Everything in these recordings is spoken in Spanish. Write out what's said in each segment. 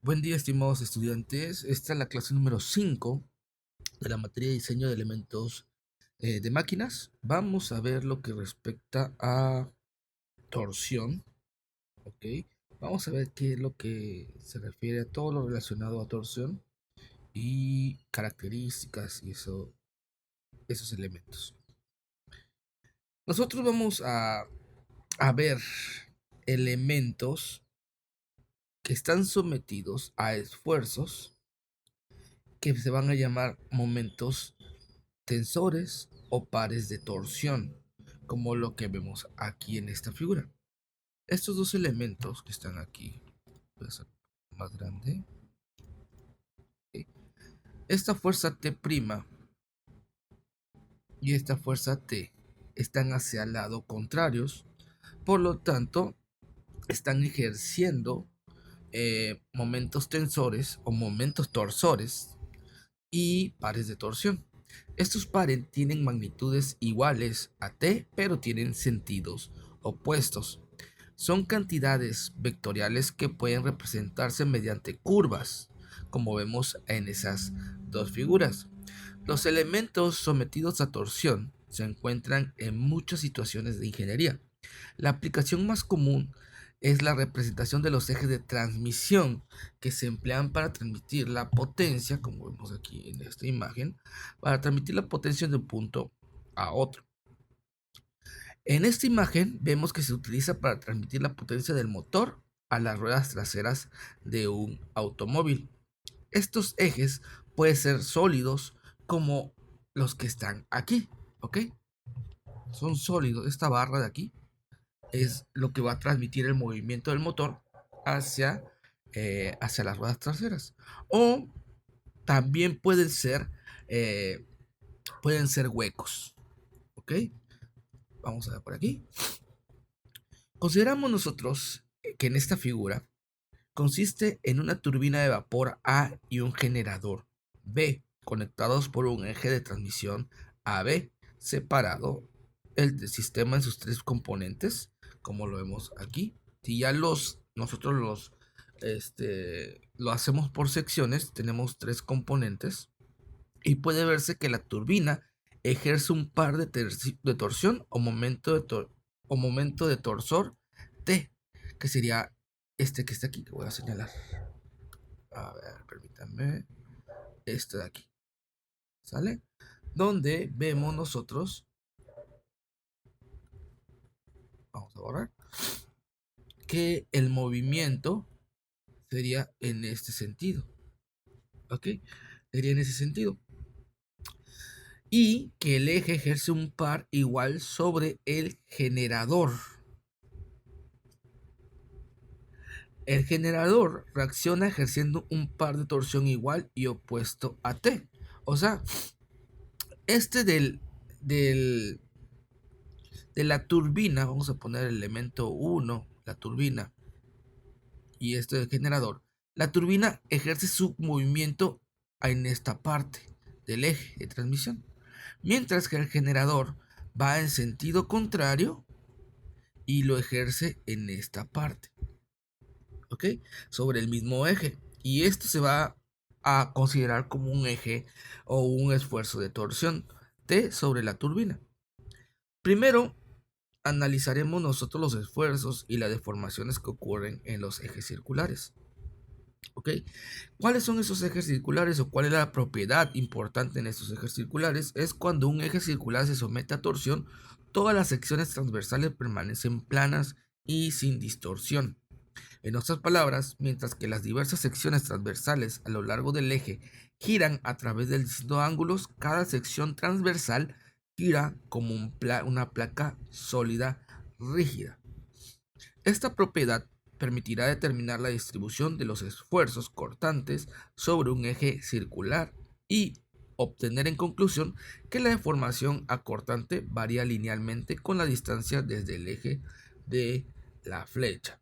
Buen día, estimados estudiantes. Esta es la clase número 5 de la materia de diseño de elementos de máquinas. Vamos a ver lo que respecta a torsión. ¿Ok? Vamos a ver qué es lo que se refiere a todo lo relacionado a torsión y características y esos elementos. Nosotros vamos a ver elementos que están sometidos a esfuerzos que se van a llamar momentos tensores o pares de torsión, como lo que vemos aquí en esta figura. Estos dos elementos que están aquí, voy a hacer más grande. ¿Ok? Esta fuerza T' y esta fuerza T están hacia el lado contrarios, por lo tanto, están ejerciendo momentos tensores o momentos torsores y pares de torsión. Estos pares tienen magnitudes iguales a t, pero tienen sentidos opuestos. Son cantidades vectoriales que pueden representarse mediante curvas, como vemos en esas dos figuras. Los elementos sometidos a torsión se encuentran en muchas situaciones de ingeniería. La aplicación más común es la representación de los ejes de transmisión que se emplean para transmitir la potencia, como vemos aquí en esta imagen, para transmitir la potencia de un punto a otro. En esta imagen vemos que se utiliza para transmitir la potencia del motor a las ruedas traseras de un automóvil. Estos ejes pueden ser sólidos como los que están aquí, ¿ok? Son sólidos, esta barra de aquí es lo que va a transmitir el movimiento del motor hacia, hacia las ruedas traseras. O también eh, pueden ser huecos. ¿Ok? Vamos a ver por aquí. Consideramos nosotros que en esta figura consiste en una turbina de vapor A y un generador B, conectados por un eje de transmisión AB, separado el sistema en sus tres componentes, como lo vemos aquí. Si ya nosotros lo hacemos por secciones, tenemos tres componentes y puede verse que la turbina ejerce un par de torsión o momento de torsor T, que sería este que está aquí, que voy a señalar. A ver, permítanme. Este de aquí. ¿Sale? Donde vemos nosotros. Vamos a borrar. Que el movimiento sería en este sentido. ¿Ok? Sería en ese sentido. Y que el eje ejerce un par igual sobre el generador. El generador reacciona ejerciendo un par de torsión igual y opuesto a T. O sea, este de la turbina, vamos a poner el elemento 1, la turbina, y este del generador. La turbina ejerce su movimiento en esta parte del eje de transmisión, mientras que el generador va en sentido contrario y lo ejerce en esta parte. ¿Ok? Sobre el mismo eje. Y esto se va a considerar como un eje o un esfuerzo de torsión T sobre la turbina. Primero, analizaremos nosotros los esfuerzos y las deformaciones que ocurren en los ejes circulares. ¿Ok? ¿Cuáles son esos ejes circulares o cuál es la propiedad importante en estos ejes circulares? Es cuando un eje circular se somete a torsión, todas las secciones transversales permanecen planas y sin distorsión. En otras palabras, mientras que las diversas secciones transversales a lo largo del eje giran a través de distintos ángulos, cada sección transversal gira como una placa sólida rígida. Esta propiedad permitirá determinar la distribución de los esfuerzos cortantes sobre un eje circular y obtener en conclusión que la deformación acortante varía linealmente con la distancia desde el eje de la flecha.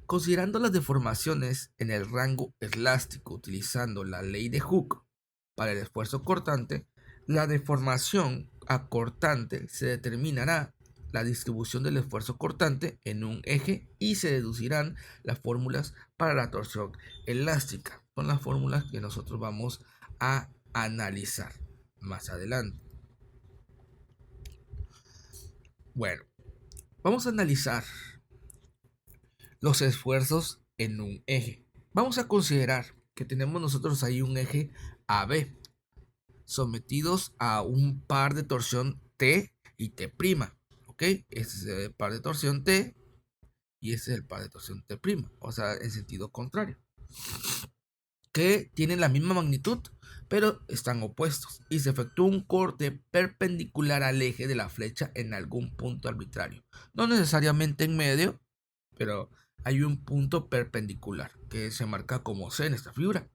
Considerando las deformaciones en el rango elástico utilizando la ley de Hooke para el esfuerzo cortante, la deformación acortante se determinará la distribución del esfuerzo cortante en un eje y se deducirán las fórmulas para la torsión elástica. Son las fórmulas que nosotros vamos a analizar más adelante. Bueno, vamos a analizar los esfuerzos en un eje. Vamos a considerar que tenemos nosotros ahí un eje AB sometidos a un par de torsión T y T'. ¿Ok? Este es el par de torsión T y este es el par de torsión T', o sea, en sentido contrario, que tienen la misma magnitud, pero están opuestos y se efectúa un corte perpendicular al eje de la flecha en algún punto arbitrario. No necesariamente en medio, pero hay un punto perpendicular que se marca como C en esta figura.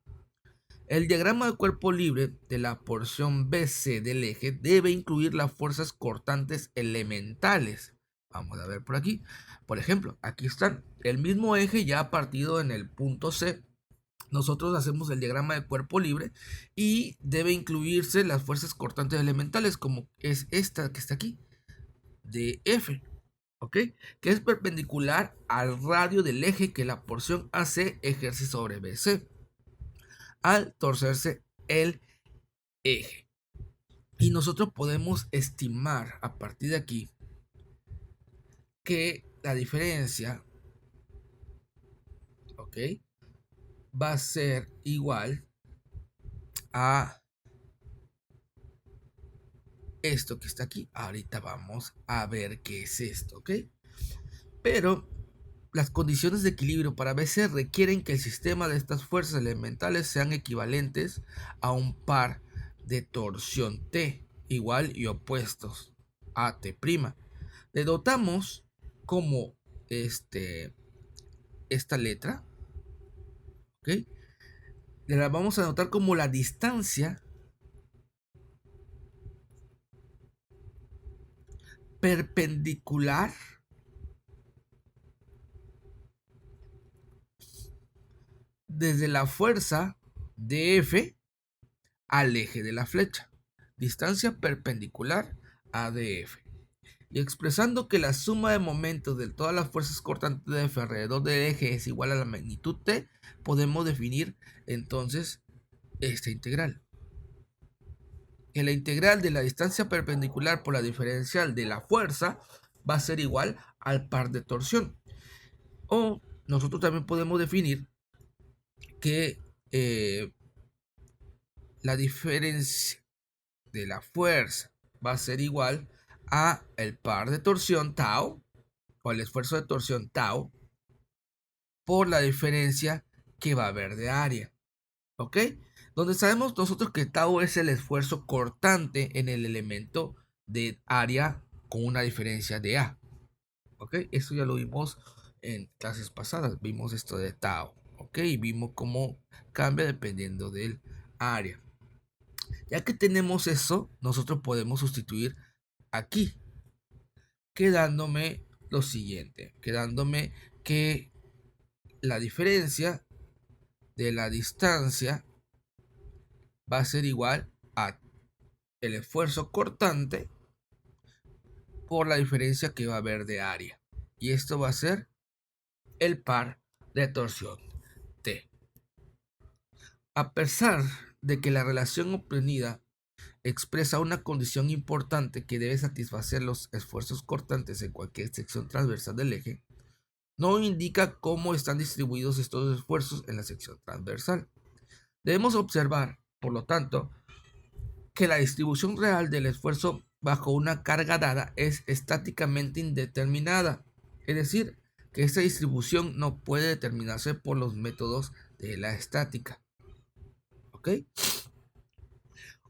El diagrama de cuerpo libre de la porción BC del eje debe incluir las fuerzas cortantes elementales. Vamos a ver por aquí. Por ejemplo, aquí están el mismo eje ya partido en el punto C. Nosotros hacemos el diagrama de cuerpo libre y debe incluirse las fuerzas cortantes elementales, como es esta que está aquí, de F, ¿ok? Que es perpendicular al radio del eje que la porción AC ejerce sobre BC al torcerse el eje. Y nosotros podemos estimar a partir de aquí que la diferencia, ¿ok?, va a ser igual a esto que está aquí. Ahorita vamos a ver qué es esto, ¿ok? Pero las condiciones de equilibrio para BC requieren que el sistema de estas fuerzas elementales sean equivalentes a un par de torsión T igual y opuestos a T'. Le dotamos como esta letra, ¿ok? Le la vamos a anotar como la distancia perpendicular desde la fuerza de F al eje de la flecha. Distancia perpendicular a DF. Y expresando que la suma de momentos de todas las fuerzas cortantes de F alrededor del eje es igual a la magnitud T, podemos definir entonces esta integral. Que la integral de la distancia perpendicular por la diferencial de la fuerza va a ser igual al par de torsión. O nosotros también podemos definir que la diferencia de la fuerza va a ser igual a el par de torsión tau o el esfuerzo de torsión tau por la diferencia que va a haber de área, ¿ok? Donde sabemos nosotros que tau es el esfuerzo cortante en el elemento de área con una diferencia de A, ¿ok? Eso ya lo vimos en clases pasadas, vimos esto de tau, ¿ok? Y vimos cómo cambia dependiendo del área. Ya que tenemos eso, nosotros podemos sustituir aquí, quedándome lo siguiente, quedándome que la diferencia de la distancia va a ser igual a el esfuerzo cortante por la diferencia que va a haber de área. Y esto va a ser el par de torsión T. A pesar de que la relación obtenida expresa una condición importante que debe satisfacer los esfuerzos cortantes en cualquier sección transversal del eje, no indica cómo están distribuidos estos esfuerzos en la sección transversal. Debemos observar, por lo tanto, que la distribución real del esfuerzo bajo una carga dada es estáticamente indeterminada, es decir, que esta distribución no puede determinarse por los métodos de la estática. ¿Ok?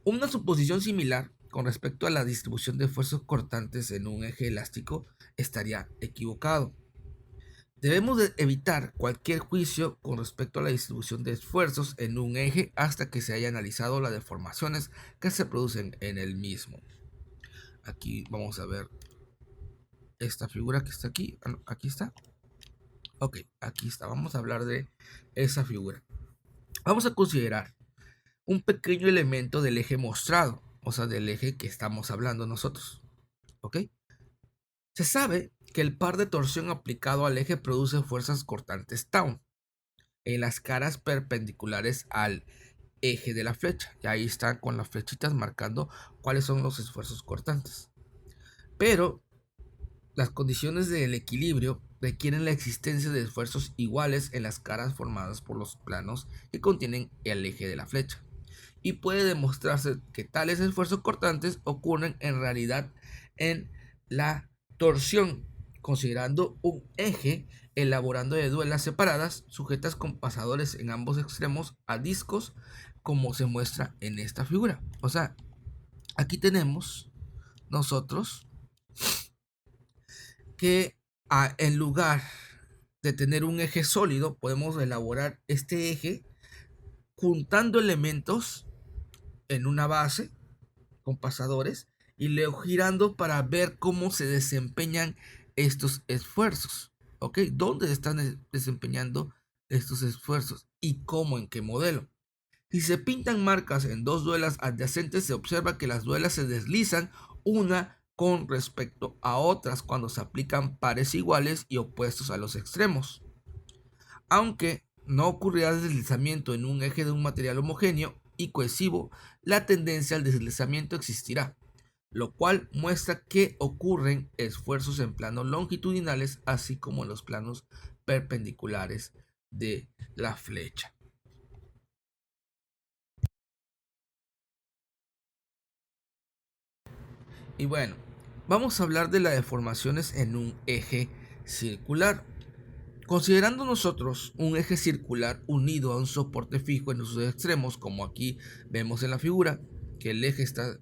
Una suposición similar con respecto a la distribución de esfuerzos cortantes en un eje elástico estaría equivocado. Debemos evitar cualquier juicio con respecto a la distribución de esfuerzos en un eje hasta que se haya analizado las deformaciones que se producen en el mismo. Aquí vamos a ver esta figura que está aquí. Aquí está. Ok, aquí está. Vamos a hablar de esa figura. Vamos a considerar un pequeño elemento del eje mostrado, o sea, del eje que estamos hablando nosotros. ¿Ok? Se sabe que el par de torsión aplicado al eje produce fuerzas cortantes tau en las caras perpendiculares al eje de la flecha. Y ahí están con las flechitas marcando cuáles son los esfuerzos cortantes. Pero las condiciones del equilibrio requieren la existencia de esfuerzos iguales en las caras formadas por los planos que contienen el eje de la flecha. Y puede demostrarse que tales esfuerzos cortantes ocurren en realidad en la torsión, considerando un eje elaborando de duelas separadas sujetas con pasadores en ambos extremos a discos, como se muestra en esta figura. O sea, aquí tenemos nosotros que en lugar de tener un eje sólido, podemos elaborar este eje juntando elementos en una base con pasadores y luego girando para ver cómo se desempeñan estos esfuerzos. ¿Ok? ¿Dónde están desempeñando estos esfuerzos y cómo, en qué modelo? Si se pintan marcas en dos duelas adyacentes, se observa que las duelas se deslizan una con respecto a otras cuando se aplican pares iguales y opuestos a los extremos. Aunque no ocurrirá deslizamiento en un eje de un material homogéneo y cohesivo, la tendencia al deslizamiento existirá, lo cual muestra que ocurren esfuerzos en planos longitudinales así como en los planos perpendiculares de la flecha. Y bueno, vamos a hablar de las deformaciones en un eje circular. Considerando nosotros un eje circular unido a un soporte fijo en sus extremos, como aquí vemos en la figura, que el eje está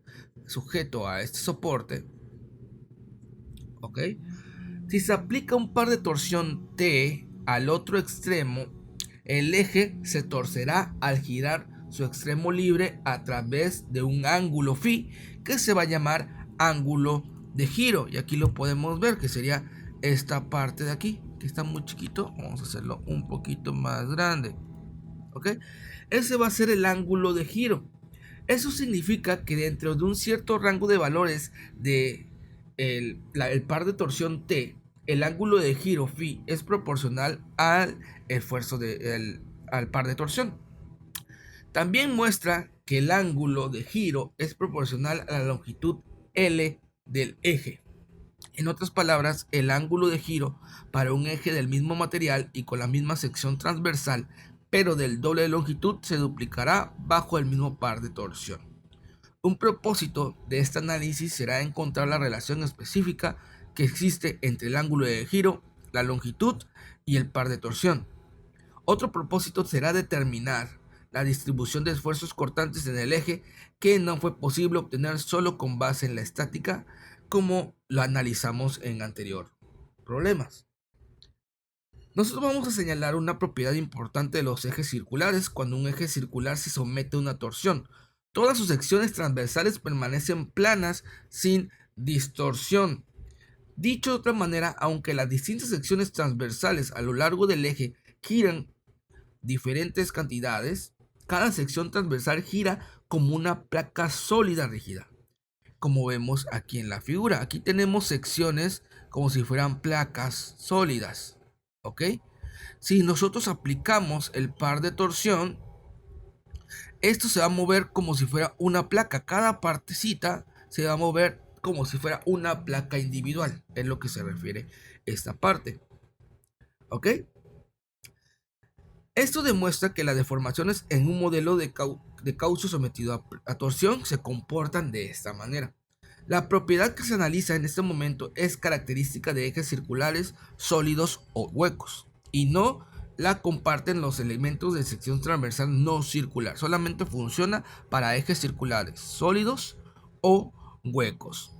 sujeto a este soporte, ¿ok? Si se aplica un par de torsión T al otro extremo, el eje se torcerá al girar su extremo libre a través de un ángulo phi que se va a llamar ángulo de giro. Y aquí lo podemos ver, que sería esta parte de aquí, que está muy chiquito. Vamos a hacerlo un poquito más grande. ¿Ok? Ese va a ser el ángulo de giro. Eso significa que dentro de un cierto rango de valores de el par de torsión T, el ángulo de giro phi es proporcional al esfuerzo al par de torsión. También muestra que el ángulo de giro es proporcional a la longitud L del eje. En otras palabras, el ángulo de giro para un eje del mismo material y con la misma sección transversal, pero del doble de longitud, se duplicará bajo el mismo par de torsión. Un propósito de este análisis será encontrar la relación específica que existe entre el ángulo de giro, la longitud y el par de torsión. Otro propósito será determinar la distribución de esfuerzos cortantes en el eje, que no fue posible obtener solo con base en la estática, como lo analizamos en anterior problemas. Nosotros vamos a señalar una propiedad importante de los ejes circulares cuando un eje circular se somete a una torsión. Todas sus secciones transversales permanecen planas sin distorsión. Dicho de otra manera, aunque las distintas secciones transversales a lo largo del eje giran diferentes cantidades, cada sección transversal gira como una placa sólida rígida, como vemos aquí en la figura. Aquí tenemos secciones como si fueran placas sólidas, ¿ok? Si nosotros aplicamos el par de torsión, esto se va a mover como si fuera una placa. Cada partecita se va a mover como si fuera una placa individual, es lo que se refiere esta parte, ¿ok? Esto demuestra que las deformaciones en un modelo de caucho sometido a torsión se comportan de esta manera. La propiedad que se analiza en este momento es característica de ejes circulares sólidos o huecos, y no la comparten los elementos de sección transversal no circular. Solamente funciona para ejes circulares sólidos o huecos.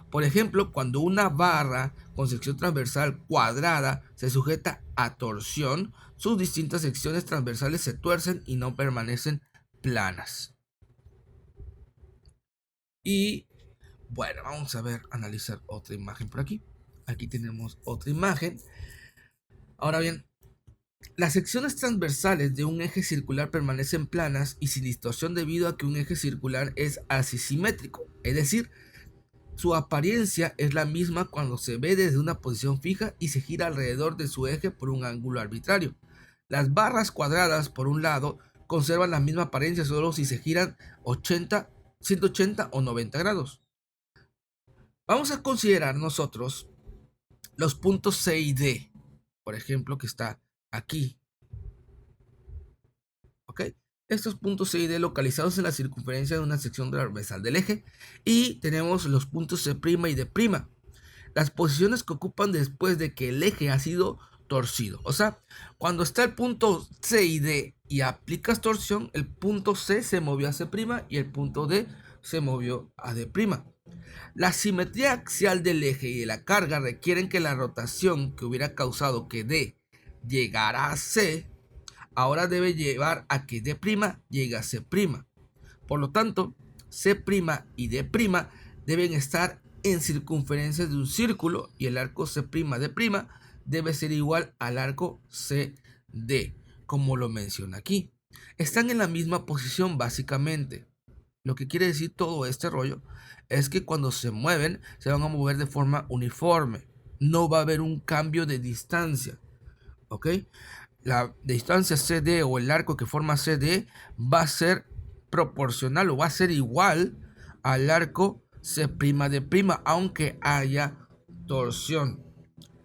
Por ejemplo, cuando una barra con sección transversal cuadrada se sujeta a torsión, sus distintas secciones transversales se tuercen y no permanecen planas. Y bueno, vamos a ver, analizar otra imagen por aquí. Aquí tenemos otra imagen. Ahora bien, las secciones transversales de un eje circular permanecen planas y sin distorsión debido a que un eje circular es asisimétrico, es decir, Su apariencia es la misma cuando se ve desde una posición fija y se gira alrededor de su eje por un ángulo arbitrario. Las barras cuadradas, por un lado, conservan la misma apariencia solo si se giran 180 o 90 grados. Vamos a considerar nosotros los puntos C y D, por ejemplo, que está aquí. ¿Ok? Estos puntos C y D localizados en la circunferencia de una sección transversal del eje. Y tenemos los puntos C' y D'. Las posiciones que ocupan después de que el eje ha sido torcido. O sea, cuando está el punto C y D y aplicas torsión, el punto C se movió a C' y el punto D se movió a D'. La simetría axial del eje y de la carga requieren que la rotación que hubiera causado que D llegara a C ahora debe llevar a que D' llegue a C'. Por lo tanto, C' y D' deben estar en circunferencias de un círculo y el arco C' D' debe ser igual al arco CD, como lo menciona aquí. Están en la misma posición básicamente. Lo que quiere decir todo este rollo es que cuando se mueven, se van a mover de forma uniforme. No va a haber un cambio de distancia. ¿Ok? La distancia CD o el arco que forma CD va a ser proporcional o va a ser igual al arco C' D', aunque haya torsión.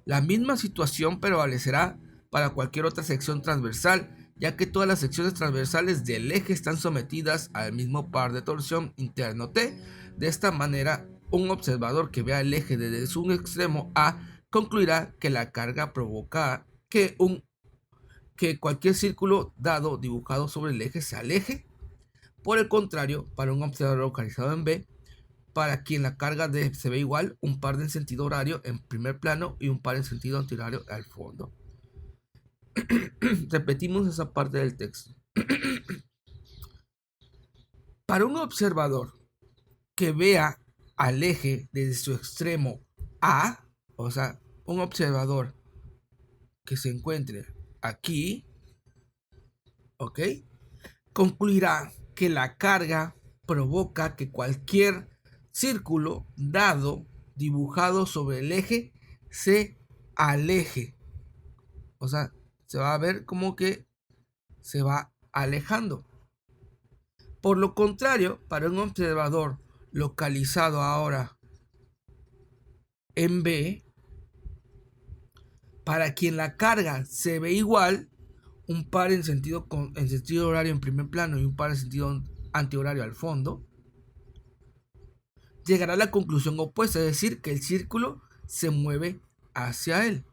La misma situación prevalecerá para cualquier otra sección transversal, ya que todas las secciones transversales del eje están sometidas al mismo par de torsión interno T. De esta manera, un observador que vea el eje desde su extremo A concluirá que la carga provoca que cualquier círculo dado dibujado sobre el eje se aleje. Por el contrario, para un observador localizado en B, para quien la carga se ve igual, un par en sentido horario en primer plano y un par en sentido antihorario al fondo. Repetimos esa parte del texto. Para un observador que vea al eje desde su extremo A, o sea, un observador que se encuentre aquí, ¿ok? Concluirá que la carga provoca que cualquier círculo dado dibujado sobre el eje se aleje. O sea, se va a ver como que se va alejando. Por lo contrario, para un observador localizado ahora en B, para quien la carga se ve igual, un par en sentido horario en primer plano y un par en sentido antihorario al fondo, llegará a la conclusión opuesta, es decir, que el círculo se mueve hacia él.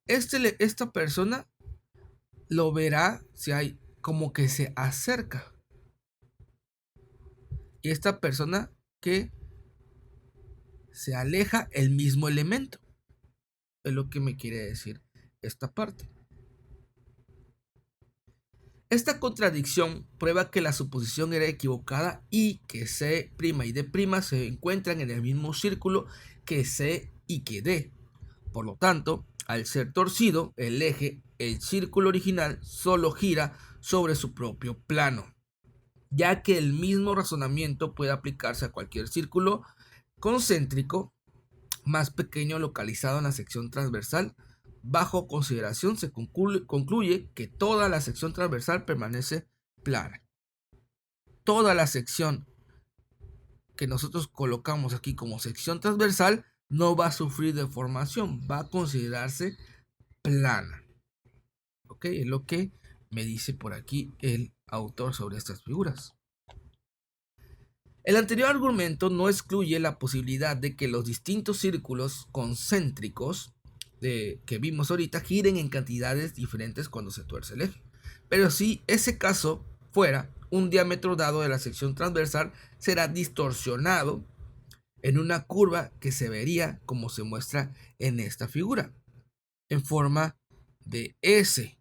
Esta persona lo verá si hay como que se acerca. Y esta persona que se aleja el mismo elemento. Es lo que me quiere decir esta parte. Esta contradicción prueba que la suposición era equivocada y que C' y D' se encuentran en el mismo círculo que C y que D. Por lo tanto, al ser torcido el eje, el círculo original solo gira sobre su propio plano, ya que el mismo razonamiento puede aplicarse a cualquier círculo concéntrico más pequeño localizado en la sección transversal. Bajo consideración se concluye que toda la sección transversal permanece plana. Toda la sección que nosotros colocamos aquí como sección transversal no va a sufrir deformación, va a considerarse plana. ¿Ok? Es lo que me dice por aquí el autor sobre estas figuras. El anterior argumento no excluye la posibilidad de que los distintos círculos concéntricos que vimos ahorita giren en cantidades diferentes cuando se tuerce el eje. Pero si ese caso fuera, un diámetro dado de la sección transversal será distorsionado en una curva que se vería como se muestra en esta figura, en forma de S.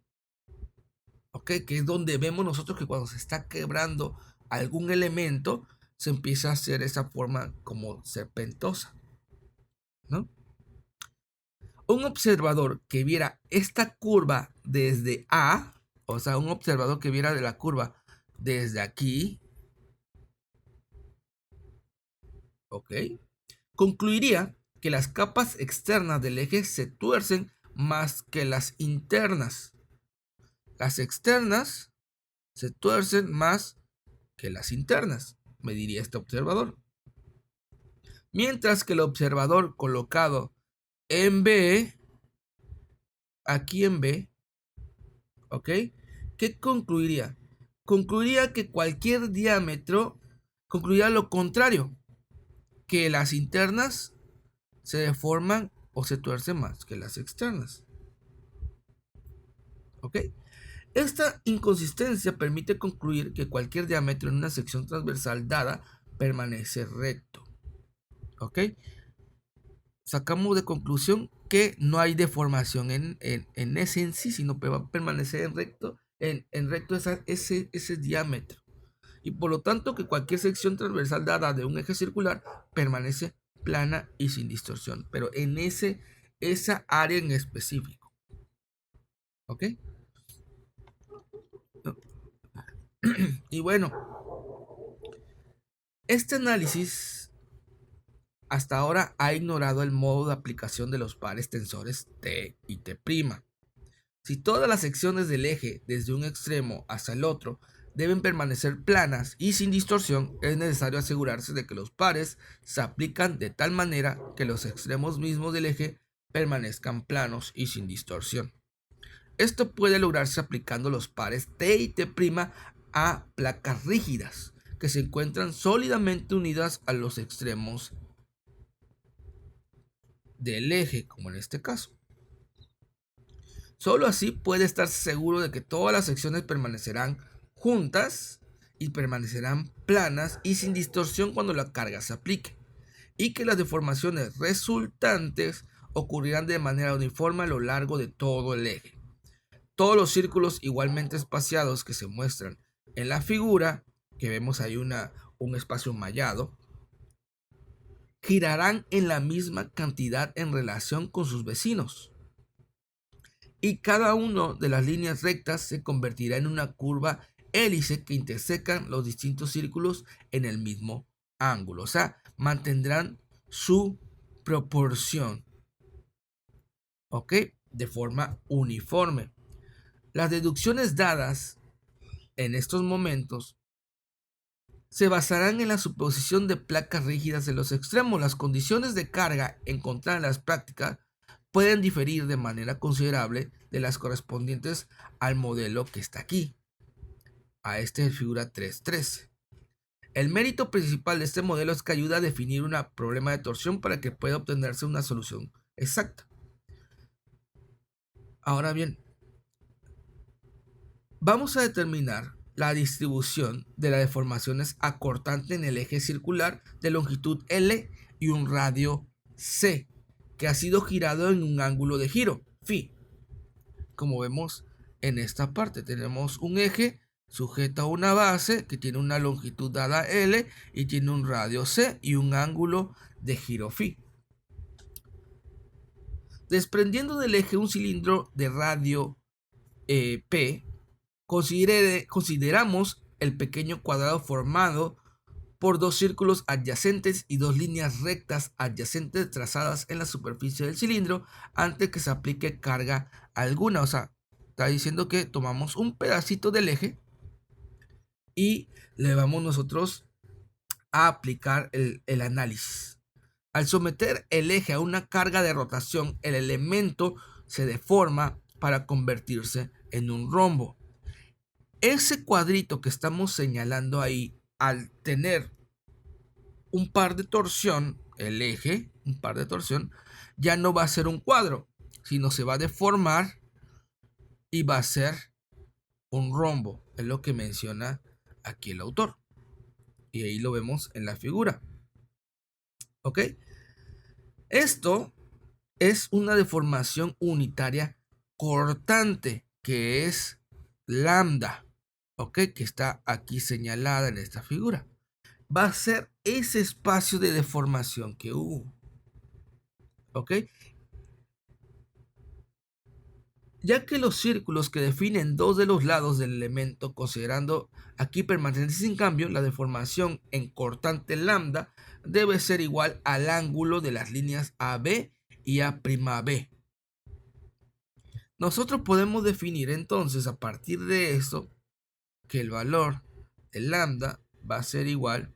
¿Ok? Que es donde vemos nosotros que cuando se está quebrando algún elemento, se empieza a hacer esa forma como serpentosa, ¿no? Un observador que viera esta curva desde A, o sea, un observador que viera de la curva desde aquí, ¿ok? concluiría que las capas externas del eje se tuercen más que las internas. Las externas se tuercen más que las internas, me diría este observador. Mientras que el observador colocado en B, aquí en B, ¿ok? ¿Qué concluiría? Concluiría que cualquier diámetro concluiría lo contrario, que las internas se deforman o se tuercen más que las externas. ¿Ok? Esta inconsistencia permite concluir que cualquier diámetro en una sección transversal dada permanece recto. ¿Ok? Sacamos de conclusión que no hay deformación en ese en sí, sino que va a permanecer en recto ese diámetro. Y por lo tanto que cualquier sección transversal dada de un eje circular permanece plana y sin distorsión, pero en esa área en específico. ¿Ok? Y bueno, este análisis hasta ahora ha ignorado el modo de aplicación de los pares tensores T y T'. Si todas las secciones del eje desde un extremo hasta el otro deben permanecer planas y sin distorsión, es necesario asegurarse de que los pares se aplican de tal manera que los extremos mismos del eje permanezcan planos y sin distorsión. Esto puede lograrse aplicando los pares T y T' a placas rígidas que se encuentran sólidamente unidas a los extremos del eje, como en este caso. Solo así puede estar seguro de que todas las secciones permanecerán juntas y permanecerán planas y sin distorsión cuando la carga se aplique, y que las deformaciones resultantes ocurrirán de manera uniforme a lo largo de todo el eje. Todos los círculos igualmente espaciados que se muestran en la figura, que vemos ahí un espacio mallado, girarán en la misma cantidad en relación con sus vecinos. Y cada una de las líneas rectas se convertirá en una curva hélice que intersecan los distintos círculos en el mismo ángulo. O sea, mantendrán su proporción, ¿ok? De forma uniforme. Las deducciones dadas en estos momentos se basarán en la suposición de placas rígidas en los extremos. Las condiciones de carga encontradas en las prácticas pueden diferir de manera considerable de las correspondientes al modelo que está aquí, a este figura 3.13. El mérito principal de este modelo es que ayuda a definir un problema de torsión para que pueda obtenerse una solución exacta. Ahora bien, vamos a determinar la distribución de las deformaciones acortante en el eje circular de longitud L y un radio C, que ha sido girado en un ángulo de giro, phi. Como vemos en esta parte, tenemos un eje sujeto a una base que tiene una longitud dada L y tiene un radio C y un ángulo de giro phi. Desprendiendo del eje un cilindro de radio P, consideramos el pequeño cuadrado formado por dos círculos adyacentes y dos líneas rectas adyacentes trazadas en la superficie del cilindro antes que se aplique carga alguna. O sea, está diciendo que tomamos un pedacito del eje y le vamos nosotros a aplicar el análisis. Al someter el eje a una carga de rotación, el elemento se deforma para convertirse en un rombo. Ese cuadrito que estamos señalando ahí, al tener un par de torsión, el eje, un par de torsión, ya no va a ser un cuadro, sino se va a deformar y va a ser un rombo. Es lo que menciona aquí el autor. Y ahí lo vemos en la figura. ¿Ok? Esto es una deformación unitaria cortante, que es lambda, ¿ok? Que está aquí señalada en esta figura. Va a ser ese espacio de deformación que hubo, ¿ok? ya que los círculos que definen dos de los lados del elemento, considerando aquí permanentes sin cambio, la deformación en cortante lambda debe ser igual al ángulo de las líneas AB y A'B. Nosotros podemos definir entonces a partir de esto que el valor de lambda va a ser igual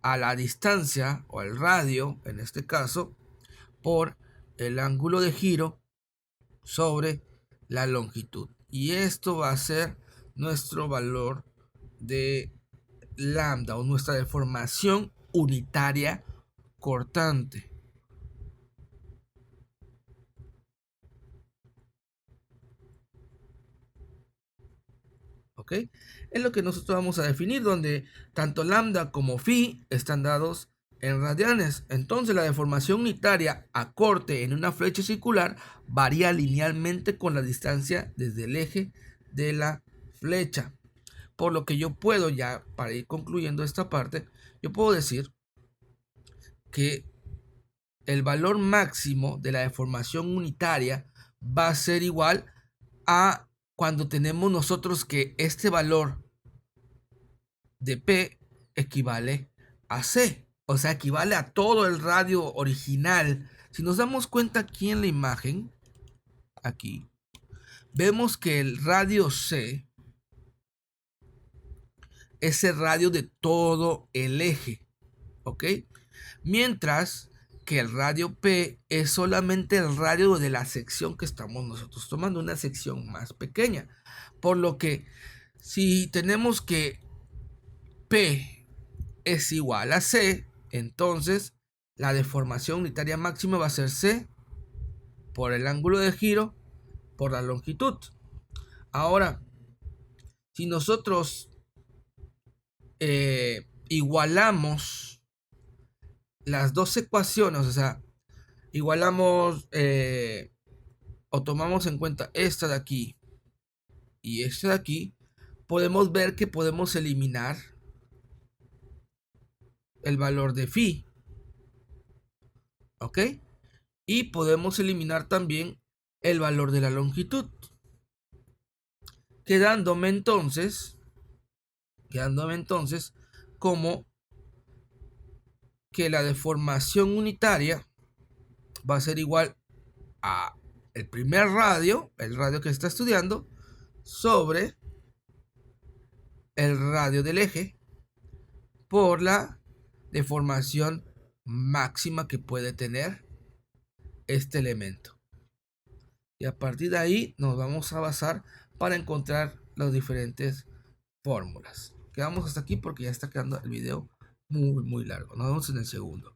a la distancia o al radio, en este caso, por el ángulo de giro sobre la longitud. Y esto va a ser nuestro valor de lambda o nuestra deformación unitaria cortante. ¿Ok? Es lo que nosotros vamos a definir, donde tanto lambda como phi están dados en radianes. Entonces la deformación unitaria a corte en una flecha circular varía linealmente con la distancia desde el eje de la flecha. Por lo que yo puedo, ya para ir concluyendo esta parte, yo puedo decir que el valor máximo de la deformación unitaria va a ser igual a cuando tenemos nosotros que este valor de P equivale a C, o sea, equivale a todo el radio original. Si nos damos cuenta aquí en la imagen, aquí, vemos que el radio C es el radio de todo el eje, ¿ok? Mientras que el radio P es solamente el radio de la sección que estamos nosotros tomando, una sección más pequeña. Por lo que si tenemos que P es igual a C, entonces la deformación unitaria máxima va a ser C por el ángulo de giro por la longitud. Ahora, si nosotros igualamos las dos ecuaciones, o sea, igualamos o tomamos en cuenta esta de aquí y esta de aquí, podemos ver que podemos eliminar el valor de phi, ¿ok? Y podemos eliminar también el valor de la longitud, quedándome entonces como que la deformación unitaria va a ser igual a el primer radio, el radio que está estudiando, sobre el radio del eje por la deformación máxima que puede tener este elemento. Y a partir de ahí nos vamos a basar para encontrar las diferentes fórmulas. Quedamos hasta aquí porque ya está quedando el video muy largo. Nos vemos en el segundo.